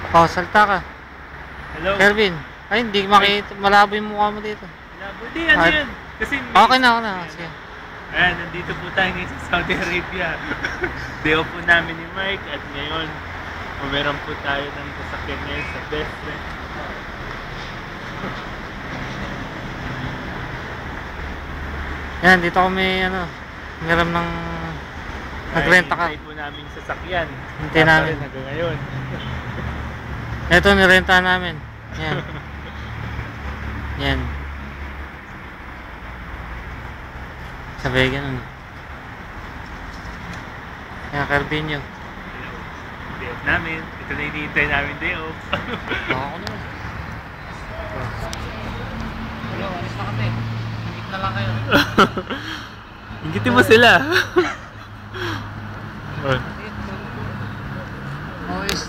Oh, salta ka. Hello? Kelvin. Ay, hindi makita. Malabo yung mukha mo dito. Malabo. Di, ano Ay. yan? Kasi Okay na, okay na. Sige. ayan, nandito po tayo ngayon sa Saudi Arabia. Day off po namin ni Mike at ngayon, meron po tayo ng sasakyan ngayon sa best friend. Yan, dito kami, hiram ng... Nagrenta ka. Hintay po namin yung sasakyan. Hintay namin. Hanggang ngayon. Ito, nirenta namin. Yan. Yan. Sabi ganun. Yan, Carvinio. Day off namin. Ito na hinihintay namin day off. Baka ko naman. Hello, alis na kami. Hingit na lang kayo. Hingitin mo sila. OS